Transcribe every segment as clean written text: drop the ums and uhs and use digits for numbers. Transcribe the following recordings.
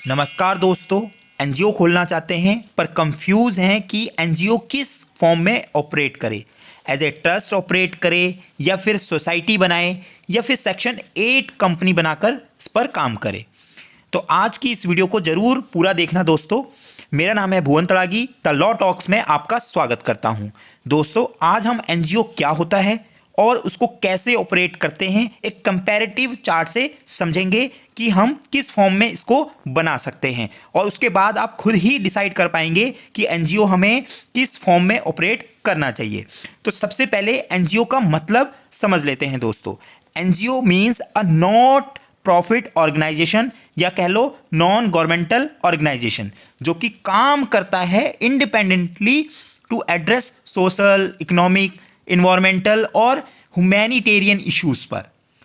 नमस्कार दोस्तों, एनजीओ खोलना चाहते हैं पर कंफ्यूज हैं कि एनजीओ किस फॉर्म में ऑपरेट करे, एज ए ट्रस्ट ऑपरेट करे या फिर सोसाइटी बनाए या फिर सेक्शन 8 कंपनी बनाकर इस पर काम करे। तो आज की इस वीडियो को ज़रूर पूरा देखना दोस्तों। मेरा नाम है भुवन तड़ागी, द लॉ टॉक्स में आपका स्वागत करता हूं। दोस्तों, आज हम एनजीओ क्या होता है और उसको कैसे ऑपरेट करते हैं एक कंपैरेटिव चार्ट से समझेंगे कि हम किस फॉर्म में इसको बना सकते हैं, और उसके बाद आप खुद ही डिसाइड कर पाएंगे कि एनजीओ हमें किस फॉर्म में ऑपरेट करना चाहिए। तो सबसे पहले एनजीओ का मतलब समझ लेते हैं दोस्तों। NGO means a not profit organisation या कह लो नॉन गवर्नमेंटल ऑर्गेनाइजेशन, जो कि काम करता है independently to address social, economic, environmental और ह्यूमैनिटेरियन इश्यूज पर।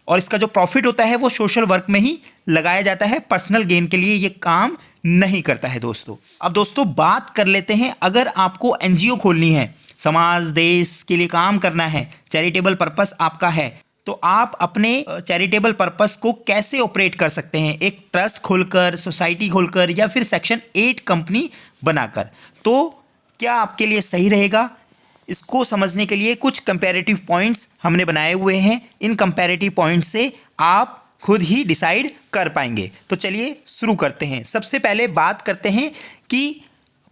और इसका जो प्रॉफिट होता है वो सोशल वर्क में ही लगाया जाता है, पर्सनल गेन के लिए ये काम नहीं करता है दोस्तों। अब दोस्तों बात कर लेते हैं, अगर आपको एनजीओ खोलनी है, समाज देश के लिए काम करना है, चैरिटेबल पर्पस आपका है, तो आप अपने चैरिटेबल पर्पस को कैसे ऑपरेट कर सकते हैं, एक ट्रस्ट खोलकर, सोसाइटी खोलकर या फिर सेक्शन 8 कंपनी बनाकर। तो क्या आपके लिए सही रहेगा? इसको समझने के लिए कुछ कंपैरेटिव पॉइंट्स हमने बनाए हुए हैं। इन कंपैरेटिव पॉइंट्स से आप खुद ही डिसाइड कर पाएंगे। तो चलिए शुरू करते हैं। सबसे पहले बात करते हैं कि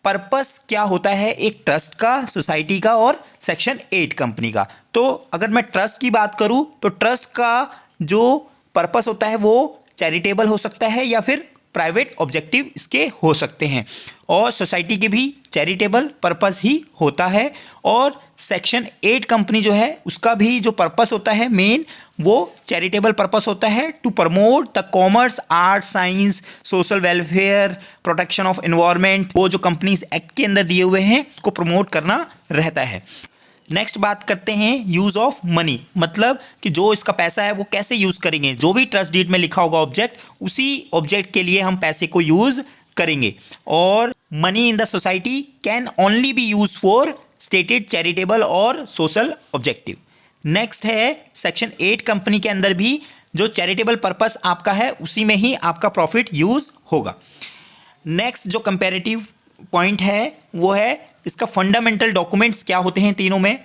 पर्पस क्या होता है एक ट्रस्ट का, सोसाइटी का और सेक्शन 8 कंपनी का। तो अगर मैं ट्रस्ट की बात करूं तो ट्रस्ट का जो पर्पस होता है वो चैरिटेबल हो सकता है या फिर प्राइवेट ऑब्जेक्टिव इसके हो सकते हैं, और सोसाइटी के भी चैरिटेबल पर्पस ही होता है। और सेक्शन 8 कंपनी जो है उसका भी जो पर्पस होता है मेन, वो चैरिटेबल पर्पस होता है to promote the commerce, art, science, social welfare, protection of environment. वो जो कंपनीज एक्ट के अंदर दिए हुए हैं उसको प्रमोट करना रहता है। नेक्स्ट बात करते हैं यूज़ ऑफ मनी, मतलब कि जो इसका पैसा है वो कैसे यूज़ करेंगे। जो भी ट्रस्ट डीड में लिखा होगा ऑब्जेक्ट, उसी ऑब्जेक्ट के लिए हम पैसे को यूज़ करेंगे। और money in the society can only B use for stated charitable और सोशल ऑब्जेक्टिव। नेक्स्ट है सेक्शन 8 कंपनी के अंदर भी जो चैरिटेबल पर्पस आपका है उसी में ही आपका प्रॉफिट यूज़ होगा। नेक्स्ट जो कंपैरेटिव पॉइंट है वो है इसका फंडामेंटल डॉक्यूमेंट्स क्या होते हैं तीनों में।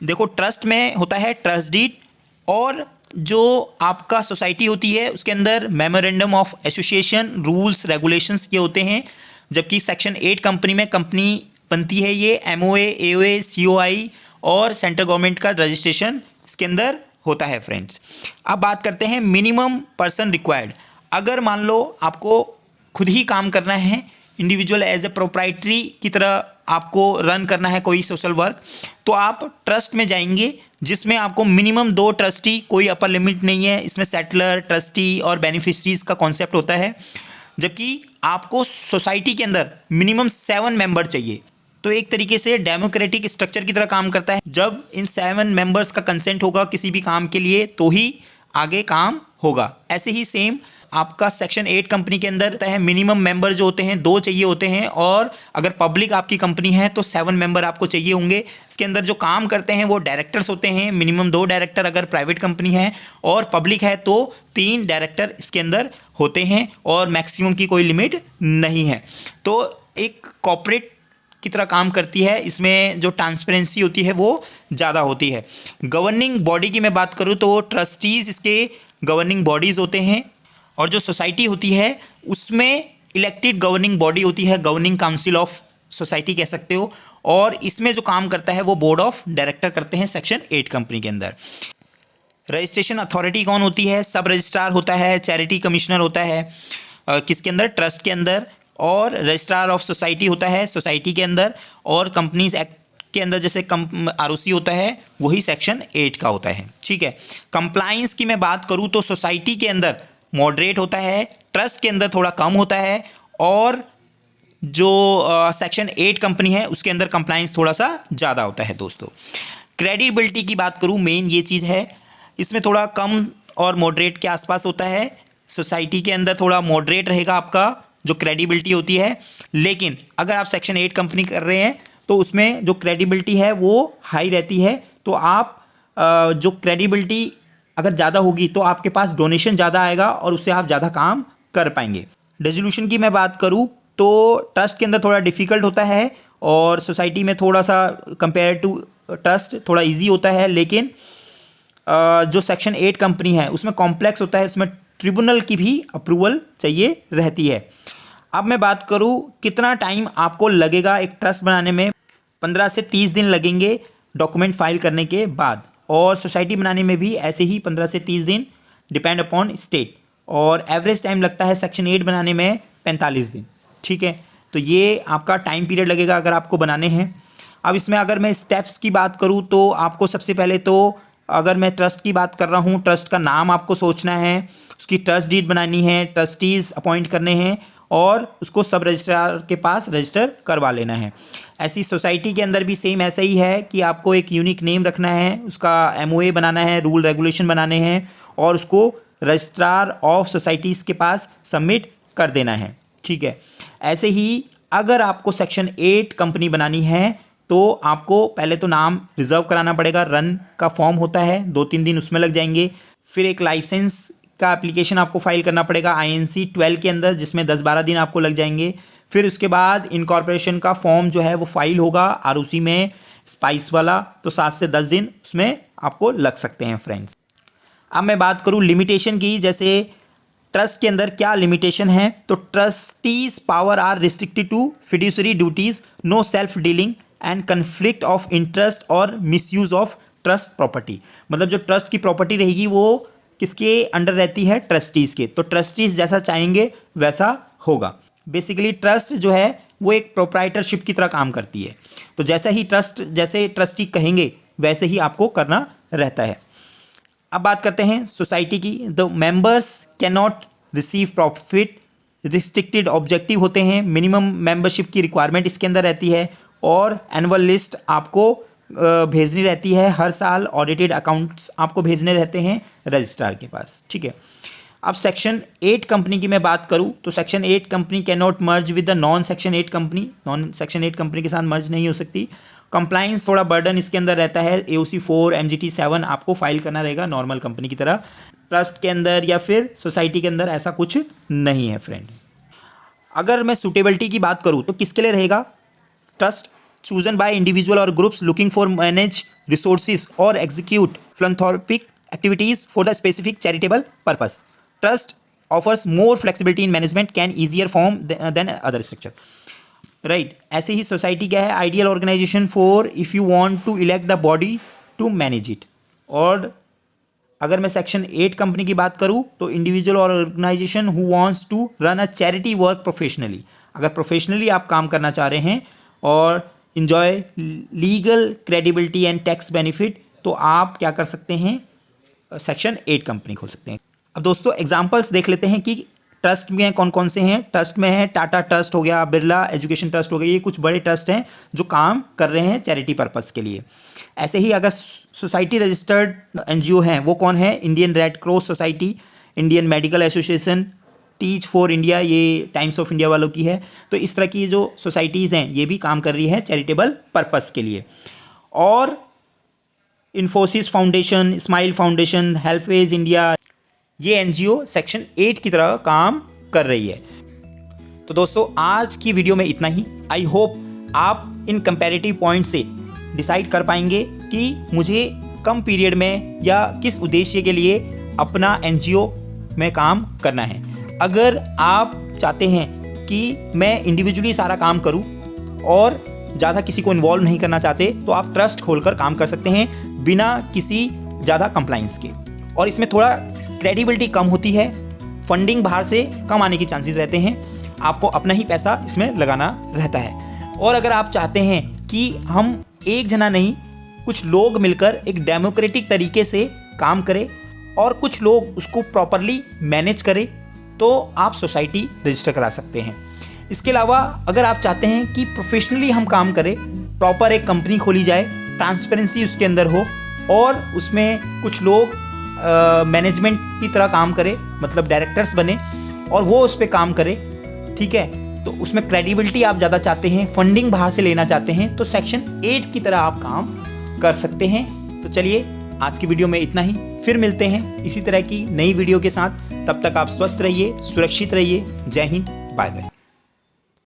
देखो, ट्रस्ट में होता है ट्रस्ट डीड, और जो आपका सोसाइटी होती है उसके अंदर memorandum of association, rules, regulations ये होते हैं। जबकि सेक्शन 8 कंपनी में कंपनी बनती है ये एमओए, एओए, सीओआई और सेंट्रल गवर्नमेंट का रजिस्ट्रेशन इसके अंदर होता है फ्रेंड्स। अब बात करते हैं मिनिमम पर्सन रिक्वायर्ड। अगर मान लो आपको खुद ही काम करना है, इंडिविजुअल एज ए प्रोप्राइटरी की तरह आपको रन करना है कोई सोशल वर्क, तो आप ट्रस्ट में जाएंगे जिसमें आपको मिनिमम 2 ट्रस्टी, कोई अपर लिमिट नहीं है इसमें, सेटलर, ट्रस्टी और बेनिफिशरीज का कॉन्सेप्ट होता है। जबकि आपको सोसाइटी के अंदर मिनिमम 7 मेंबर चाहिए। तो एक तरीके से डेमोक्रेटिक स्ट्रक्चर की तरह काम करता है। जब इन 7 मेंबर्स का कंसेंट होगा किसी भी काम के लिए तो ही आगे काम होगा। ऐसे ही सेम आपका सेक्शन 8 कंपनी के अंदर है, मिनिमम मेंबर जो होते हैं 2 चाहिए होते हैं, और अगर पब्लिक आपकी कंपनी है तो 7 मेंबर आपको चाहिए होंगे। इसके अंदर जो काम करते हैं वो डायरेक्टर्स होते हैं, मिनिमम 2 डायरेक्टर अगर प्राइवेट कंपनी है, और पब्लिक है तो 3 डायरेक्टर इसके अंदर होते हैं, और मैक्सिमम की कोई लिमिट नहीं है। तो एक कॉर्पोरेट की तरह काम करती है, इसमें जो ट्रांसपेरेंसी होती है वो ज़्यादा होती है। गवर्निंग बॉडी की मैं बात करूँ तो ट्रस्टीज़ इसके गवर्निंग बॉडीज़ होते हैं, और जो सोसाइटी होती है उसमें इलेक्टेड गवर्निंग बॉडी होती है, गवर्निंग काउंसिल ऑफ सोसाइटी कह सकते हो, और इसमें जो काम करता है वो बोर्ड ऑफ डायरेक्टर करते हैं सेक्शन 8 कंपनी के अंदर। रजिस्ट्रेशन अथॉरिटी कौन होती है? सब रजिस्ट्रार होता है, चैरिटी कमिश्नर होता है किसके अंदर? ट्रस्ट के अंदर। और रजिस्ट्रार ऑफ सोसाइटी होता है सोसाइटी के अंदर, और कंपनीज एक्ट के अंदर जैसे आरओसी होता है वही सेक्शन 8 का होता है। ठीक है। कंप्लाइंस की मैं बात करूँ तो सोसाइटी के अंदर मॉडरेट होता है, ट्रस्ट के अंदर थोड़ा कम होता है, और जो सेक्शन 8 कंपनी है उसके अंदर कंप्लाइंस थोड़ा सा ज़्यादा होता है दोस्तों। क्रेडिबिलिटी की बात करूँ, मेन ये चीज़ है, इसमें थोड़ा कम और मॉडरेट के आसपास होता है। सोसाइटी के अंदर थोड़ा मॉडरेट रहेगा आपका जो क्रेडिबिलिटी होती है, लेकिन अगर आप सेक्शन 8 कंपनी कर रहे हैं तो उसमें जो क्रेडिबिलिटी है वो हाई रहती है। तो आप जो क्रेडिबिलिटी अगर ज़्यादा होगी तो आपके पास डोनेशन ज़्यादा आएगा और उससे आप ज़्यादा काम कर पाएंगे। रेजोल्यूशन की मैं बात करूँ तो ट्रस्ट के अंदर थोड़ा डिफ़िकल्ट होता है और सोसाइटी में थोड़ा सा कंपेयर टू ट्रस्ट थोड़ा इजी होता है, लेकिन जो सेक्शन 8 कंपनी है उसमें कॉम्प्लेक्स होता है, इसमें ट्रिब्यूनल की भी अप्रूवल चाहिए रहती है। अब मैं बात करूँ कितना टाइम आपको लगेगा एक ट्रस्ट बनाने में, 15 से 30 दिन लगेंगे डॉक्यूमेंट फाइल करने के बाद, और सोसाइटी बनाने में भी ऐसे ही 15 से 30 दिन डिपेंड अपॉन स्टेट, और एवरेज टाइम लगता है सेक्शन 8 बनाने में 45 दिन। ठीक है, तो ये आपका टाइम पीरियड लगेगा अगर आपको बनाने हैं। अब इसमें अगर मैं स्टेप्स की बात करूँ तो आपको सबसे पहले तो, अगर मैं ट्रस्ट की बात कर रहा हूँ, ट्रस्ट का नाम आपको सोचना है, उसकी ट्रस्ट डीड बनानी है, ट्रस्टीज़ अपॉइंट करने हैं और उसको सब रजिस्ट्रार के पास रजिस्टर करवा लेना है। ऐसी सोसाइटी के अंदर भी सेम ऐसा ही है कि आपको एक यूनिक नेम रखना है, उसका MOA बनाना है, रूल रेगुलेशन बनाने हैं और उसको रजिस्ट्रार ऑफ सोसाइटीज़ के पास सबमिट कर देना है। ठीक है, ऐसे ही अगर आपको सेक्शन 8 कंपनी बनानी है तो आपको पहले तो नाम रिज़र्व कराना पड़ेगा, रन का फॉर्म होता है, 2-3 दिन उसमें लग जाएंगे। फिर एक लाइसेंस का एप्लीकेशन आपको फाइल करना पड़ेगा INC 12 के अंदर, जिसमें 10-12 दिन आपको लग जाएंगे। फिर उसके बाद इनकॉर्पोरेशन का फॉर्म जो है वो फाइल होगा ROC में, स्पाइस वाला, तो 7 से 10 दिन उसमें आपको लग सकते हैं फ्रेंड्स। अब मैं बात करूँ लिमिटेशन की, जैसे ट्रस्ट के अंदर क्या लिमिटेशन है, तो trustees power are restricted to fiduciary duties, no self dealing and conflict of interest और मिसयूज ऑफ ट्रस्ट प्रॉपर्टी। मतलब जो ट्रस्ट की प्रॉपर्टी रहेगी वो किसके अंडर रहती है, ट्रस्टीज़ के, तो ट्रस्टीज़ जैसा चाहेंगे वैसा होगा। बेसिकली ट्रस्ट जो है वो एक प्रोप्राइटरशिप की तरह काम करती है, तो जैसे ट्रस्टी कहेंगे वैसे ही आपको करना रहता है। अब बात करते हैं सोसाइटी की। The members can not receive profit, restricted objective होते हैं, मिनिमम मेंबरशिप की रिक्वायरमेंट इसके अंदर रहती है और एनुअल लिस्ट आपको भेजनी रहती है हर साल, ऑडिटेड अकाउंट्स आपको भेजने रहते हैं रजिस्ट्रार के पास। ठीक है, अब सेक्शन 8 कंपनी की मैं बात करूं तो section 8 company can not merge with the non section 8 company, non section 8 company के साथ मर्ज नहीं हो सकती। कंप्लाइंस थोड़ा बर्डन इसके अंदर रहता है, AOC 4 MGT 7 आपको फाइल करना रहेगा नॉर्मल कंपनी की तरह। ट्रस्ट के अंदर या फिर सोसाइटी के अंदर ऐसा कुछ नहीं है फ्रेंड। अगर मैं सूटेबिलिटी की बात करूँ तो किसके लिए रहेगा, trust chosen by individual or groups looking for manage resources or execute philanthropic activities for the specific charitable purpose. Trust offers more flexibility in management, can easier form than other structure. Right, ऐसे ही society क्या है, ideal organization for if you want to elect the body to manage it. और अगर मैं section 8 company की बात करूँ तो इंडिविजुअल और organisation who wants to run a charity work professionally, अगर प्रोफेशनली आप काम करना चाह रहे हैं और enjoy legal credibility and tax benefit, तो आप क्या कर सकते हैं, सेक्शन 8 कंपनी खोल सकते हैं। अब दोस्तों एग्जांपल्स देख लेते हैं कि ट्रस्ट में कौन कौन से हैं। ट्रस्ट में है टाटा ट्रस्ट हो गया, बिरला एजुकेशन ट्रस्ट हो गया, ये कुछ बड़े ट्रस्ट हैं जो काम कर रहे हैं चैरिटी पर्पस के लिए। ऐसे ही अगर सोसाइटी रजिस्टर्ड NGO हैं वो कौन है, Indian red cross society, Indian medical association, teach for India, ये टाइम्स ऑफ इंडिया वालों की है। तो इस तरह की जो सोसाइटीज़ हैं ये भी काम कर रही है चैरिटेबल पर्पस के लिए। और Infosys foundation, smile foundation, HelpAge India, ये NGO सेक्शन 8 की तरह काम कर रही है। तो दोस्तों आज की वीडियो में इतना ही। आई होप आप इन कंपैरेटिव पॉइंट से डिसाइड कर पाएंगे कि मुझे कम पीरियड में या किस उद्देश्य के लिए अपना NGO में काम करना है। अगर आप चाहते हैं कि मैं इंडिविजुअली सारा काम करूं और ज़्यादा किसी को इन्वॉल्व नहीं करना चाहते तो आप ट्रस्ट खोलकर काम कर सकते हैं बिना किसी ज़्यादा कंप्लाइंस के, और इसमें थोड़ा क्रेडिबिलिटी कम होती है, फंडिंग बाहर से कम आने की चांसेस रहते हैं, आपको अपना ही पैसा इसमें लगाना रहता है। और अगर आप चाहते हैं कि हम एक जना नहीं कुछ लोग मिलकर एक डेमोक्रेटिक तरीके से काम करें और कुछ लोग उसको प्रॉपरली मैनेज करें, तो आप सोसाइटी रजिस्टर करा सकते हैं। इसके अलावा अगर आप चाहते हैं कि प्रोफेशनली हम काम करें, प्रॉपर एक कंपनी खोली जाए, ट्रांसपेरेंसी उसके अंदर हो और उसमें कुछ लोग मैनेजमेंट की तरह काम करें, मतलब डायरेक्टर्स बने और वो उस पर काम करें, ठीक है, तो उसमें क्रेडिबिलिटी आप ज़्यादा चाहते हैं, फंडिंग बाहर से लेना चाहते हैं, तो सेक्शन 8 की तरह आप काम कर सकते हैं। तो चलिए आज की वीडियो में इतना ही, फिर मिलते हैं इसी तरह की नई वीडियो के साथ। तब तक आप स्वस्थ रहिए, सुरक्षित रहिए। जय हिंद, बाय बाय।